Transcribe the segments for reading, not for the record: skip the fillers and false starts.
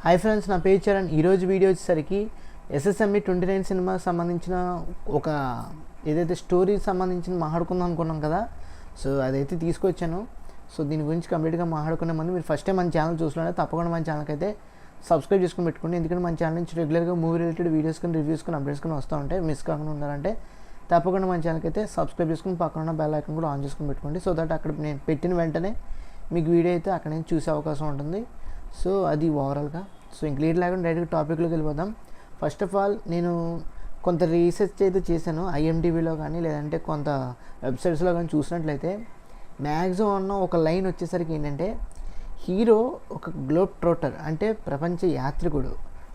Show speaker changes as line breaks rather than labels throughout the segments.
Hi friends, నా పేరు చరణ్. ఈరోజు వీడియో వచ్చేసరికి ఎస్ఎస్ఎంఈ 29 సినిమాకి సంబంధించిన ఒక ఏదైతే స్టోరీ సంబంధించిన మాట్లాడుకుందాం అనుకున్నాం కదా. సో అదైతే తీసుకొచ్చాను. సో దీని గురించి కంప్లీట్గా మాట్లాడుకునే ముందు మీరు ఫస్ట్ టైం మన ఛానల్ చూస్తున్నారంటే తప్పకుండా మన ఛానల్కి అయితే సబ్స్క్రైబ్ చేసుకుని పెట్టుకోండి. ఎందుకంటే మన ఛానల్ నుంచి రెగ్యులర్గా మూవీ రిలేటెడ్ వీడియోస్ కానీ రివ్యూస్ కానీ అప్డేట్స్ కానీ వస్తూ ఉంటాయి. మిస్ కాకుండా ఉండాలంటే తప్పకుండా మన ఛానల్కి అయితే సబ్స్క్రైబ్ చేసుకుని పక్కన ఉన్న బెల్ ఐకాన్ కూడా ఆన్ చేసుకుని పెట్టుకోండి. సో దట్ అక్కడ నేను పెట్టిన వెంటనే మీకు వీడియో అయితే అక్కడ నుంచి చూసే అవకాశం ఉంటుంది. సో అది ఓవరాల్గా. సో ఇంక లేట్ లేకుండా డైరెక్ట్గా టాపిక్లోకి వెళ్ళిపోదాం. ఫస్ట్ ఆఫ్ ఆల్ నేను కొంత రీసెర్చ్ అయితే చేశాను. ఐఎండిబిలో కానీ లేదంటే కొంత వెబ్సైట్స్లో కానీ చూసినట్లయితే మ్యాక్సిమం ఉన్న ఒక లైన్ వచ్చేసరికి ఏంటంటే, హీరో ఒక గ్లోబ్ ట్రోటర్, అంటే ప్రపంచ యాత్రికుడు.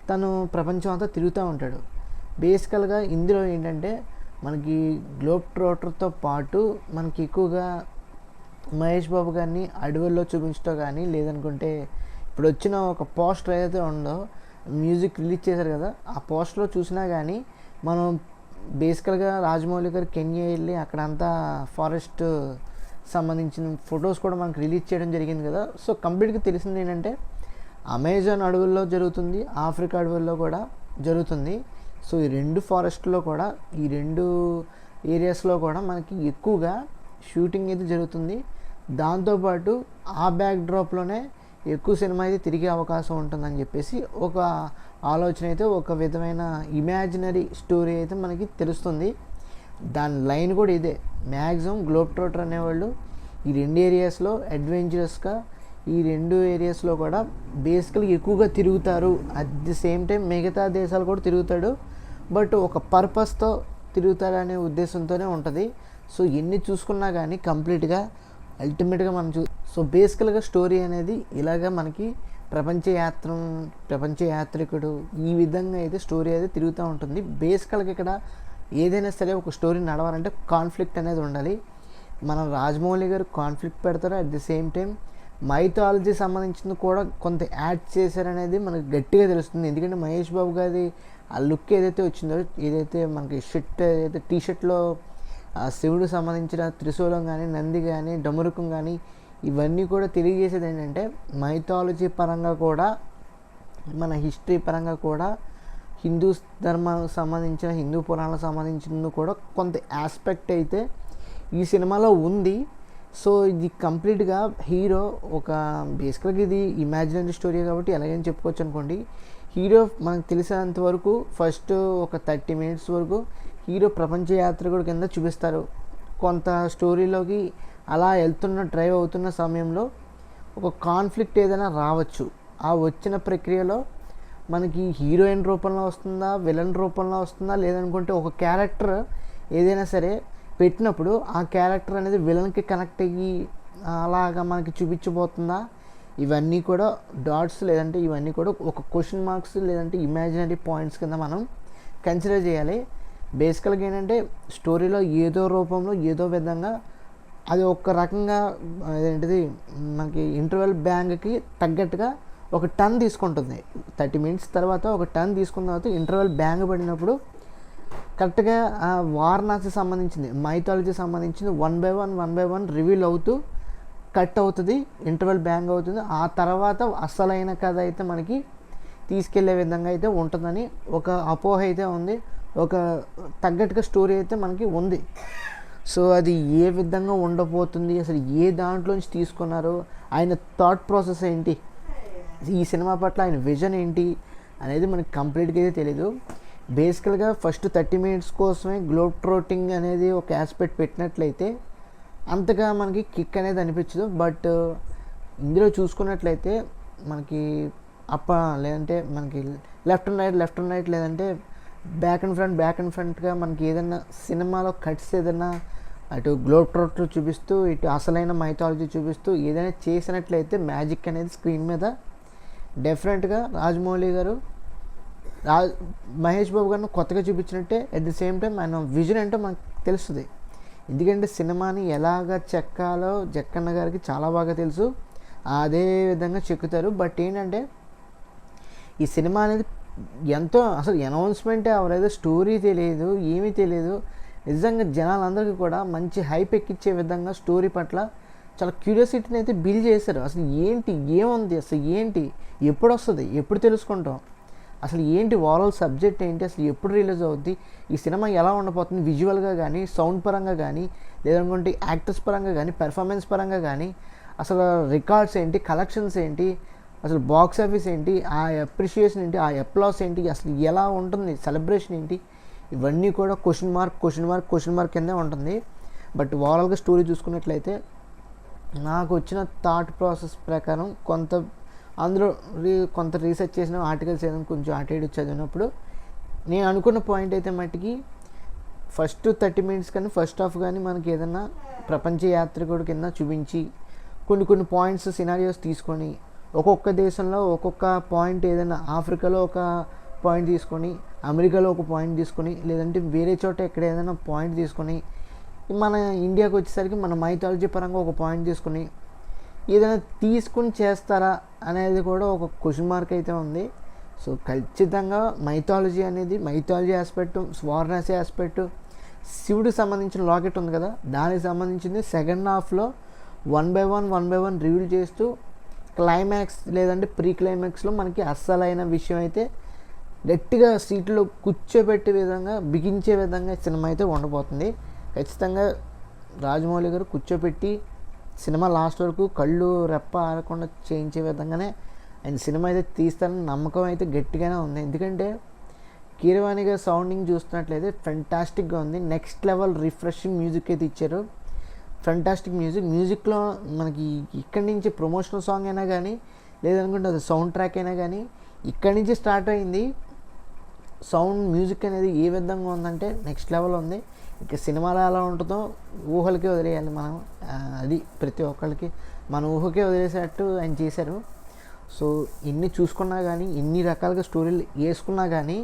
తను ప్రపంచం అంతా తిరుగుతూ ఉంటాడు. బేసికల్గా ఇందులో ఏంటంటే మనకి గ్లోబ్ ట్రోటర్తో పాటు మనకి ఎక్కువగా మహేష్ బాబు గారిని అడవుల్లో చూపించడం కానీ, లేదనుకుంటే ఇప్పుడు వచ్చిన ఒక పోస్టర్ ఏదైతే ఉందో మ్యూజిక్ రిలీజ్ చేశారు కదా, ఆ పోస్టర్లో చూసినా కానీ మనం బేసికల్గా రాజమౌళి గారు కెన్యా వెళ్ళి అక్కడంతా ఫారెస్ట్ సంబంధించిన ఫొటోస్ కూడా మనకు రిలీజ్ చేయడం జరిగింది కదా. సో కంప్లీట్గా తెలిసింది ఏంటంటే అమెజాన్ అడవుల్లో జరుగుతుంది, ఆఫ్రికా అడవుల్లో కూడా జరుగుతుంది. సో ఈ రెండు ఫారెస్ట్లో కూడా, ఈ రెండు ఏరియాస్లో కూడా మనకి ఎక్కువగా షూటింగ్ అయితే జరుగుతుంది. దాంతోపాటు ఆ బ్యాక్ డ్రాప్లోనే ఎక్కువ సినిమా అయితే తిరిగే అవకాశం ఉంటుందని చెప్పేసి ఒక ఆలోచన అయితే, ఒక విధమైన ఇమాజినరీ స్టోరీ అయితే మనకి తెలుస్తుంది. దాని లైన్ కూడా ఇదే. మ్యాక్సిమం గ్లోబ్ ట్రోటర్ అనేవాళ్ళు ఈ రెండు ఏరియాస్లో అడ్వెంచరస్గా, ఈ రెండు ఏరియాస్లో కూడా బేసికల్గా ఎక్కువగా తిరుగుతారు. అట్ ది సేమ్ టైం మిగతా దేశాలు కూడా తిరుగుతాడు, బట్ ఒక పర్పస్తో తిరుగుతాడు అనే ఉద్దేశంతోనే ఉంటుంది. సో ఎన్ని చూసుకున్నా కానీ కంప్లీట్గా అల్టిమేట్గా మనం సో బేసికల్గా స్టోరీ అనేది ఇలాగా మనకి ప్రపంచ యాత్రికుడు ఈ విధంగా అయితే స్టోరీ అయితే తిరుగుతూ ఉంటుంది. బేసికల్గా ఇక్కడ ఏదైనా సరే ఒక స్టోరీ నడవాలంటే కాన్ఫ్లిక్ట్ అనేది ఉండాలి. మన రాజమౌళి గారు కాన్ఫ్లిక్ట్ పెడతారు, at the same time mythology సంబంధించింది కూడా కొంత యాడ్ చేశారనేది మనకు గట్టిగా తెలుస్తుంది. ఎందుకంటే మహేష్ బాబు గారి ఆ లుక్ ఏదైతే వచ్చిందో, ఏదైతే మనకి షర్ట్ ఏదైతే టీషర్ట్లో శివుడికి సంబంధించిన త్రిశూలం కానీ, నంది కానీ, డమరుకం కానీ ఇవన్నీ కూడా తెలియజేసేది ఏంటంటే మైథాలజీ పరంగా కూడా, మన హిస్టరీ పరంగా కూడా, హిందూ ధర్మానికి సంబంధించిన, హిందూ పురాణాలకు సంబంధించిన కూడా కొంత ఆస్పెక్ట్ అయితే ఈ సినిమాలో ఉంది. సో ఇది కంప్లీట్గా హీరో ఒక బేసికల్గా ఇది ఇమాజినరీ స్టోరీ కాబట్టి ఎలాగైనా చెప్పుకోవచ్చు అనుకోండి. హీరో మనకు తెలిసినంత వరకు ఫస్ట్ ఒక 30 minutes వరకు హీరో ప్రపంచ యాత్రికుడు కింద చూపిస్తారు. కొంత స్టోరీలోకి అలా డ్రైవ్ అవుతున్న సమయంలో ఒక కాన్ఫ్లిక్ట్ ఏదైనా రావచ్చు. ఆ వచ్చిన ప్రక్రియలో మనకి హీరోయిన్ రూపంలో వస్తుందా, విలన్ రూపంలో వస్తుందా, లేదనుకుంటే ఒక క్యారెక్టర్ ఏదైనా సరే పెట్టినప్పుడు ఆ క్యారెక్టర్ అనేది విలన్కి కనెక్ట్ అయ్యి అలాగా మనకి చూపించబోతుందా, ఇవన్నీ కూడా డాట్స్, లేదంటే ఇవన్నీ కూడా ఒక క్వశ్చన్ మార్క్స్, లేదంటే ఇమాజినరీ పాయింట్స్ కింద మనం కన్సిడర్ చేయాలి. బేసికల్గా ఏంటంటే స్టోరీలో ఏదో రూపంలో ఏదో విధంగా అది ఒక రకంగా ఏంటిది మనకి ఇంటర్వెల్ బ్యాంగ్కి తగ్గట్టుగా ఒక టర్న్ తీసుకుంటుంది. 30 minutes తర్వాత ఒక టర్న్ తీసుకున్న తర్వాత ఇంటర్వెల్ బ్యాంగ్ పడినప్పుడు కరెక్ట్గా ఆ వారణాసి సంబంధించింది, మైథాలజీ సంబంధించింది వన్ బై వన్ రివీల్ అవుతూ కట్ అవుతుంది, ఇంటర్వెల్ బ్యాంగ్ అవుతుంది. ఆ తర్వాత అసలైన కథ అయితే మనకి తీసుకెళ్లే విధంగా అయితే ఉంటుందని ఒక అపోహ అయితే ఉంది, ఒక తగ్గట్టుగా స్టోరీ అయితే మనకి ఉంది. సో అది ఏ విధంగా ఉండబోతుంది, అసలు ఏ దాంట్లోంచి తీసుకున్నారు, ఆయన థాట్ ప్రాసెస్ ఏంటి, ఈ సినిమా పట్ల ఆయన విజన్ ఏంటి అనేది మనకి కంప్లీట్గా అయితే తెలీదు. బేసికల్గా ఫస్ట్ 30 minutes కోసమే గ్లోబ్ ట్రోటింగ్ అనేది ఒక ఆస్పెక్ట్ పెట్టినట్లయితే అంతగా మనకి కిక్ అనేది అనిపించదు. బట్ ఇందులో చూసుకున్నట్లయితే మనకి లేదంటే మనకి లెఫ్ట్ అండ్ రైట్ లేదంటే బ్యాక్ అండ్ ఫ్రంట్గా మనకి ఏదైనా సినిమాలో కట్స్ ఏదైనా అటు గ్లోబ్ ట్రోటర్ చూపిస్తూ, ఇటు అసలైన మైథాలజీ చూపిస్తూ ఏదైనా చేసినట్లయితే మ్యాజిక్ అనేది స్క్రీన్ మీద డెఫినెట్గా రాజమౌళి గారు మహేష్ బాబు గారిని కొత్తగా చూపించినట్టే, అట్ ది సేమ్ టైం ఆయన విజన్ ఏంటో మనకు తెలుస్తుంది. ఎందుకంటే సినిమాని ఎలాగ చెక్కాలో జక్కన్న గారికి చాలా బాగా తెలుసు, అదే విధంగా చెక్కుతారు. బట్ ఏంటంటే ఈ సినిమా అనేది ఎంతో అసలు అనౌన్స్మెంటే ఎవరైతే స్టోరీ తెలియదు, ఏమీ తెలియదు. నిజంగా జనాలందరికీ కూడా మంచి హైప్ ఎక్కించే విధంగా స్టోరీ పట్ల చాలా క్యూరియాసిటీని అయితే బిల్డ్ చేశారు. అసలు ఏంటి, ఏముంది, అసలు ఏంటి, ఎప్పుడు వస్తుంది, ఎప్పుడు తెలుసుకుంటాం, అసలు ఏంటి ఓవరాల్ సబ్జెక్ట్ ఏంటి, అసలు ఎప్పుడు రిలీజ్ అవుద్ది, ఈ సినిమా ఎలా ఉండబోతుంది విజువల్గా కానీ, సౌండ్ పరంగా కానీ, లేదనుకుంటే యాక్టర్స్ పరంగా కానీ, పెర్ఫార్మెన్స్ పరంగా కానీ, అసలు రికార్డ్స్ ఏంటి, కలెక్షన్స్ ఏంటి, అసలు బాక్స్ ఆఫీస్ ఏంటి, ఆ అప్రిషియేషన్ ఏంటి, ఆ అప్లాస్ ఏంటి, అసలు ఎలా ఉంటుంది, సెలబ్రేషన్ ఏంటి, ఇవన్నీ కూడా క్వశ్చన్ మార్క్ కిందే ఉంటుంది. బట్ ఓవరాల్గా స్టోరీ చూసుకున్నట్లయితే నాకు వచ్చిన థాట్ ప్రాసెస్ ప్రకారం అందులో కొంత రీసెర్చ్ చేసిన ఆర్టికల్స్ ఏదైనా కొంచెం అటు ఇటు చదివినప్పుడు నేను అనుకున్న పాయింట్ అయితే మట్టికి ఫస్ట్ 30 minutes కానీ ఫస్ట్ హాఫ్ కానీ మనకి ఏదైనా ప్రపంచ యాత్రికుడి కింద చూపించి కొన్ని పాయింట్స్ సినారియోస్ తీసుకొని ఒక్కొక్క దేశంలో ఒక్కొక్క పాయింట్, ఏదైనా ఆఫ్రికాలో ఒక పాయింట్ తీసుకొని, అమెరికాలో ఒక పాయింట్ తీసుకొని, లేదంటే వేరే చోట ఎక్కడ ఏదైనా పాయింట్ తీసుకొని, మన ఇండియాకి వచ్చేసరికి మన మైథాలజీ పరంగా ఒక పాయింట్ తీసుకుని ఏదైనా తీసుకుని చేస్తారా అనేది కూడా ఒక క్వశ్చన్ మార్క్ అయితే ఉంది. సో ఖచ్చితంగా మైథాలజీ ఆస్పెక్ట్, వారణాసి ఆస్పెక్ట్, శివుడికి సంబంధించిన లాకెట్ ఉంది కదా, దానికి సంబంధించింది సెకండ్ హాఫ్లో 1 by 1 రివీల్ చేస్తూ క్లైమాక్స్ లేదంటే ప్రీ క్లైమాక్స్లో మనకి అస్సలైన విషయం అయితే గట్టిగా సీట్లో కూర్చోబెట్టే విధంగా, బిగించే విధంగా సినిమా అయితే ఉండబోతుంది. ఖచ్చితంగా రాజమౌళి గారు కూర్చోపెట్టి సినిమా లాస్ట్ వరకు కళ్ళు రెప్ప ఆడకుండా చేయించే విధంగానే ఆయన సినిమా అయితే తీస్తారని నమ్మకం అయితే గట్టిగానే ఉంది. ఎందుకంటే కీరవాణి గారి సౌండింగ్ చూస్తున్నట్లయితే ఫెంటాస్టిక్గా ఉంది. నెక్స్ట్ లెవెల్ రిఫ్రెషింగ్ మ్యూజిక్ అయితే ఇచ్చారు. ఫెంటాస్టిక్ మ్యూజిక్లో మనకి ఇక్కడి నుంచి ప్రమోషనల్ సాంగ్ అయినా కానీ, లేదనుకుంటే అది సౌండ్ ట్రాక్ అయినా కానీ ఇక్కడి నుంచి స్టార్ట్ అయింది. సౌండ్ మ్యూజిక్ అనేది ఏ విధంగా ఉందంటే నెక్స్ట్ లెవెల్ ఉంది. ఇక సినిమాలో ఎలా ఉంటుందో ఊహలకే వదిలేయాలి మనం. అది ప్రతి ఒక్కరికి మన ఊహకే వదిలేసేటట్టు ఆయన చేశారు. సో ఎన్ని చూసుకున్నా కానీ, ఎన్ని రకాలుగా స్టోరీలు వేసుకున్నా కానీ,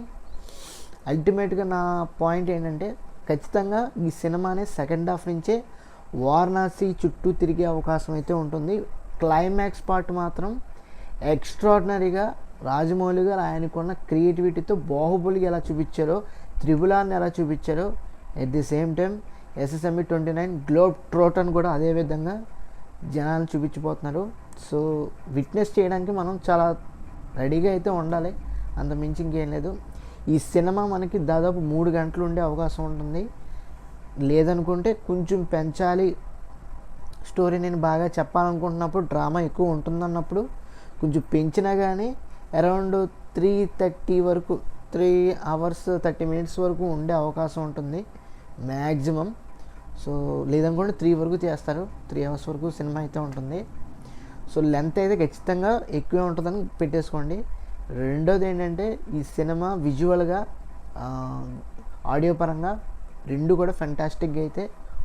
అల్టిమేట్గా నా పాయింట్ ఏంటంటే ఖచ్చితంగా ఈ సినిమానే సెకండ్ హాఫ్ నుంచే వారణాసి చుట్టూ తిరిగే అవకాశం అయితే ఉంటుంది. క్లైమాక్స్ పార్ట్ మాత్రం ఎక్స్ట్రాడినరీగా రాజమౌళి గారు ఆయనకున్న క్రియేటివిటీతో బాహుబలికి ఎలా చూపించారో, త్రిబులాన్ని ఎలా చూపించారో, at the same time SSME 29 globe trotter కూడా అదేవిధంగా జనాలు చూపించబోతున్నారు. సో విట్నెస్ చేయడానికి మనం చాలా రెడీగా అయితే ఉండాలి, అంత మించి ఇంకేం లేదు. ఈ సినిమా మనకి దాదాపు 3 గంటలు ఉండే అవకాశం ఉంటుంది. లేదనుకుంటే కొంచెం పెంచాలి, స్టోరీ నేను బాగా చెప్పాలనుకుంటున్నప్పుడు, డ్రామా ఎక్కువ ఉంటుందన్నప్పుడు కొంచెం పెంచినా కానీ అరౌండ్ 3:30 వరకు, 3 hours 30 minutes వరకు ఉండే అవకాశం ఉంటుంది మ్యాక్సిమం. సో లేదనుకుంటే 3 వరకు చేస్తారు, 3 hours వరకు సినిమా అయితే ఉంటుంది. సో లెంత్ అయితే ఖచ్చితంగా ఎక్కువే ఉంటుందని పెట్టేసుకోండి. రెండోది ఏంటంటే ఈ సినిమా విజువల్గా, ఆడియో పరంగా రెండు కూడా ఫెంటాస్టిక్గా అయితే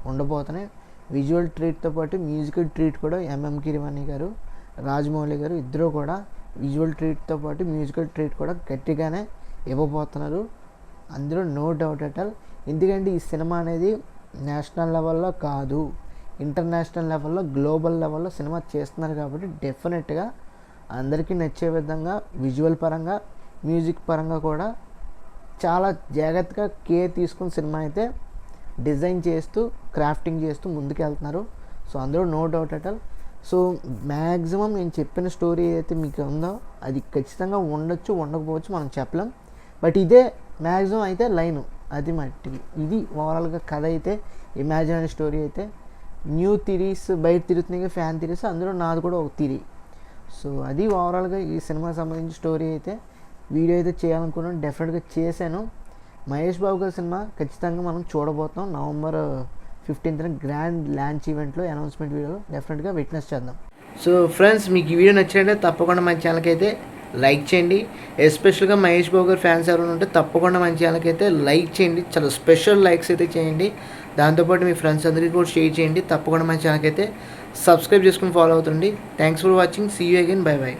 ఉండబోతున్నాయి. విజువల్ ట్రీట్తో పాటు మ్యూజికల్ ట్రీట్ కూడా కీరవాణి గారు, రాజమౌళి గారు ఇద్దరు కూడా విజువల్ ట్రీట్తో పాటు మ్యూజికల్ ట్రీట్ కూడా గట్టిగానే ఇవ్వబోతున్నారు. అందులో నో డౌట్ అట్ ఆల్. ఎందుకంటే ఈ సినిమా అనేది నేషనల్ లెవెల్లో కాదు, ఇంటర్నేషనల్ లెవెల్లో, గ్లోబల్ లెవెల్లో సినిమా చేస్తున్నారు కాబట్టి డెఫినెట్గా అందరికీ నచ్చే విధంగా విజువల్ పరంగా, మ్యూజిక్ పరంగా కూడా చాలా జాగ్రత్తగా కేర్ తీసుకుని సినిమా అయితే డిజైన్ చేస్తూ, క్రాఫ్టింగ్ చేస్తూ ముందుకు వెళ్తున్నారు. సో అందులో no doubt at all. So maximum నేను చెప్పిన స్టోరీ ఏదైతే మీకు ఉందో అది ఖచ్చితంగా ఉండొచ్చు, ఉండకపోవచ్చు, మనం చెప్పలేం. బట్ ఇదే మ్యాక్సిమం అయితే లైను, అది మట్టికి ఇది ఓవరాల్గా కథ అయితే, ఇమాజినరీ స్టోరీ అయితే. న్యూ థిరీస్ బయట తిరుగుతున్నాయి, ఫ్యాన్ థిరీస్, అందులో నాది కూడా ఒక థిరీ. సో అది ఓవరాల్గా ఈ సినిమాకి సంబంధించిన స్టోరీ అయితే. వీడియో అయితే చేయాలనుకున్నాను, డెఫినెట్గా చేశాను. మహేష్ బాబు గారి సినిమా ఖచ్చితంగా మనం చూడబోతాం. November 15th గ్రాండ్ లాంచ్ ఈవెంట్లో, అనౌన్స్మెంట్ వీడియోలో డెఫినెట్గా విట్నెస్ చేద్దాం. సో ఫ్రెండ్స్, మీకు ఈ వీడియో నచ్చినట్టే తప్పకుండా మన ఛానల్కి అయితే లైక్ చేయండి. ఎస్పెషల్గా మహేష్ బాబు గారి ఫ్యాన్స్ ఎవరైనా ఉంటే తప్పకుండా మన ఛానల్కి అయితే లైక్ చేయండి, చాలా స్పెషల్ లైక్స్ అయితే చేయండి. దాంతోపాటు మీ ఫ్రెండ్స్ అందరికీ కూడా షేర్ చేయండి. తప్పకుండా మన ఛానల్కి అయితే సబ్స్క్రైబ్ చేసుకుని ఫాలో అవుతుంది. Thanks for watching. See you again. Bye by.